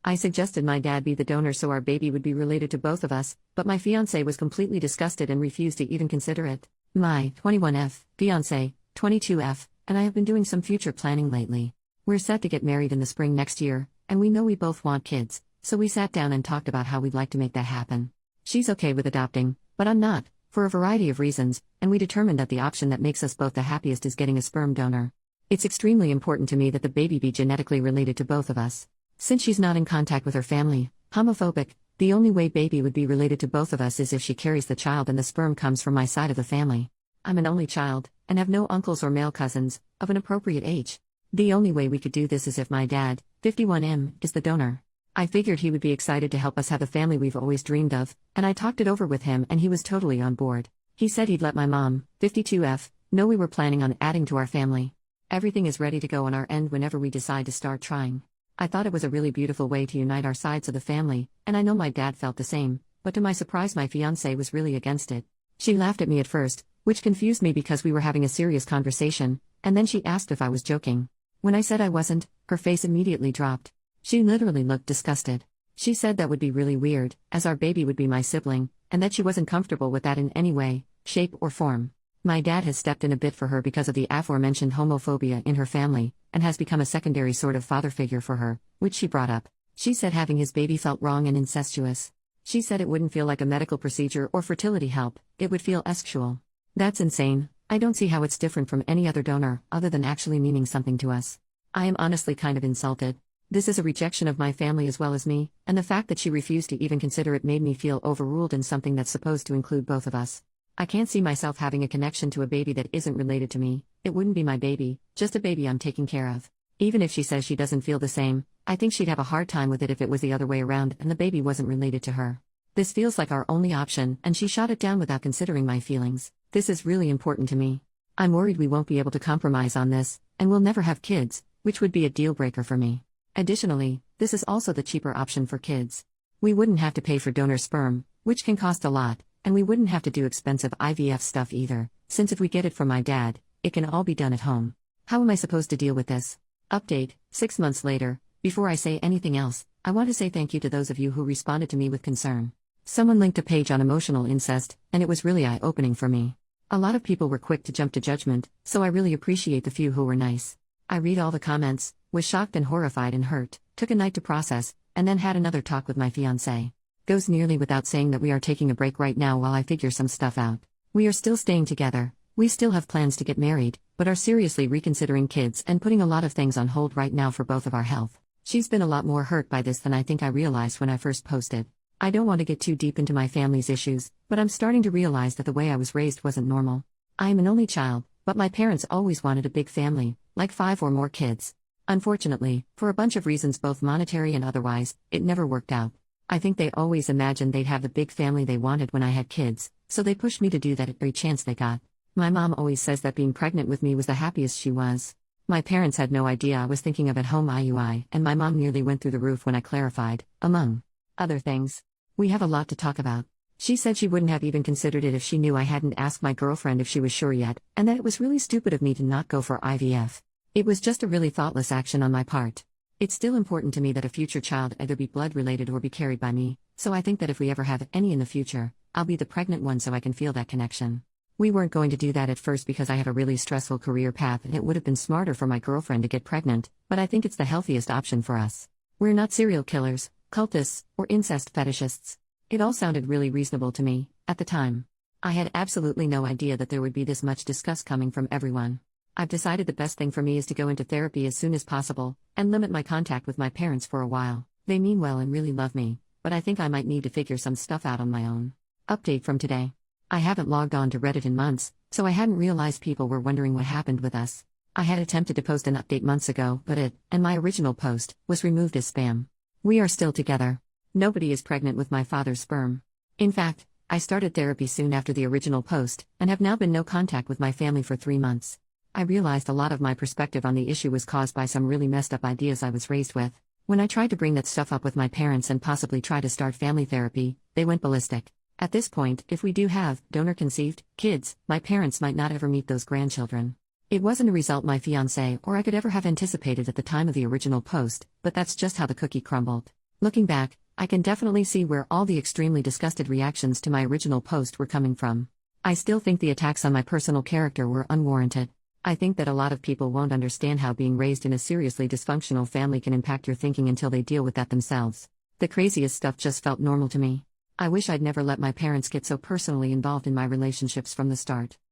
I suggested my dad be the donor so our baby would be related to both of us, but my fiancé was completely disgusted and refused to even consider it. My 21F, fiancé, 22F, and I have been doing some future planning lately. We're set to get married in the spring next year, and we know we both want kids, so we sat down and talked about how we'd like to make that happen. She's okay with adopting, but I'm not, for a variety of reasons, and we determined that the option that makes us both the happiest is getting a sperm donor. It's extremely important to me that the baby be genetically related to both of us. Since she's not in contact with her family, homophobic, the only way baby would be related to both of us is if she carries the child and the sperm comes from my side of the family. I'm an only child, and have no uncles or male cousins, of an appropriate age. The only way we could do this is if my dad, 51M, is the donor. I figured he would be excited to help us have the family we've always dreamed of, and I talked it over with him and he was totally on board. He said he'd let my mom, 52F, know we were planning on adding to our family. Everything is ready to go on our end whenever we decide to start trying. I thought it was a really beautiful way to unite our sides of the family, and I know my dad felt the same, but to my surprise my fiancée was really against it. She laughed at me at first, which confused me because we were having a serious conversation, and then she asked if I was joking. When I said I wasn't, her face immediately dropped. She literally looked disgusted. She said that would be really weird, as our baby would be my sibling, and that she wasn't comfortable with that in any way, shape or form. My dad has stepped in a bit for her because of the aforementioned homophobia in her family, and has become a secondary sort of father figure for her, which she brought up. She said having his baby felt wrong and incestuous. She said it wouldn't feel like a medical procedure or fertility help, it would feel sexual. That's insane. I don't see how it's different from any other donor, other than actually meaning something to us. I am honestly kind of insulted. This is a rejection of my family as well as me, and the fact that she refused to even consider it made me feel overruled in something that's supposed to include both of us. I can't see myself having a connection to a baby that isn't related to me. It wouldn't be my baby, just a baby I'm taking care of. Even if she says she doesn't feel the same, I think she'd have a hard time with it if it was the other way around and the baby wasn't related to her. This feels like our only option, and she shot it down without considering my feelings. This is really important to me. I'm worried we won't be able to compromise on this, and we'll never have kids, which would be a deal breaker for me. Additionally, this is also the cheaper option for kids. We wouldn't have to pay for donor sperm, which can cost a lot, and we wouldn't have to do expensive IVF stuff either, since if we get it from my dad, it can all be done at home. How am I supposed to deal with this? Update, 6 months later. Before I say anything else, I want to say thank you to those of you who responded to me with concern. Someone linked a page on emotional incest, and it was really eye-opening for me. A lot of people were quick to jump to judgment, so I really appreciate the few who were nice. I read all the comments, was shocked and horrified and hurt, took a night to process, and then had another talk with my fiancé. Goes nearly without saying that we are taking a break right now while I figure some stuff out. We are still staying together, we still have plans to get married, but are seriously reconsidering kids and putting a lot of things on hold right now for both of our health. She's been a lot more hurt by this than I think I realized when I first posted. I don't want to get too deep into my family's issues, but I'm starting to realize that the way I was raised wasn't normal. I am an only child, but my parents always wanted a big family, like 5 or more kids. Unfortunately, for a bunch of reasons both monetary and otherwise, it never worked out. I think they always imagined they'd have the big family they wanted when I had kids, so they pushed me to do that at every chance they got. My mom always says that being pregnant with me was the happiest she was. My parents had no idea I was thinking of at-home IUI, and my mom nearly went through the roof when I clarified, among other things. We have a lot to talk about. She said she wouldn't have even considered it if she knew I hadn't asked my girlfriend if she was sure yet, and that it was really stupid of me to not go for IVF. It was just a really thoughtless action on my part. It's still important to me that a future child either be blood-related or be carried by me, so I think that if we ever have any in the future, I'll be the pregnant one so I can feel that connection. We weren't going to do that at first because I have a really stressful career path and it would have been smarter for my girlfriend to get pregnant, but I think it's the healthiest option for us. We're not serial killers, cultists, or incest fetishists. It all sounded really reasonable to me, at the time. I had absolutely no idea that there would be this much disgust coming from everyone. I've decided the best thing for me is to go into therapy as soon as possible, and limit my contact with my parents for a while. They mean well and really love me, but I think I might need to figure some stuff out on my own. Update from today. I haven't logged on to Reddit in months, so I hadn't realized people were wondering what happened with us. I had attempted to post an update months ago, but it, and my original post, was removed as spam. We are still together. Nobody is pregnant with my father's sperm. In fact, I started therapy soon after the original post, and have now been no contact with my family for 3 months. I realized a lot of my perspective on the issue was caused by some really messed up ideas I was raised with. When I tried to bring that stuff up with my parents and possibly try to start family therapy, they went ballistic. At this point, if we do have donor-conceived kids, my parents might not ever meet those grandchildren. It wasn't a result my fiancé or I could ever have anticipated at the time of the original post, but that's just how the cookie crumbled. Looking back, I can definitely see where all the extremely disgusted reactions to my original post were coming from. I still think the attacks on my personal character were unwarranted. I think that a lot of people won't understand how being raised in a seriously dysfunctional family can impact your thinking until they deal with that themselves. The craziest stuff just felt normal to me. I wish I'd never let my parents get so personally involved in my relationships from the start.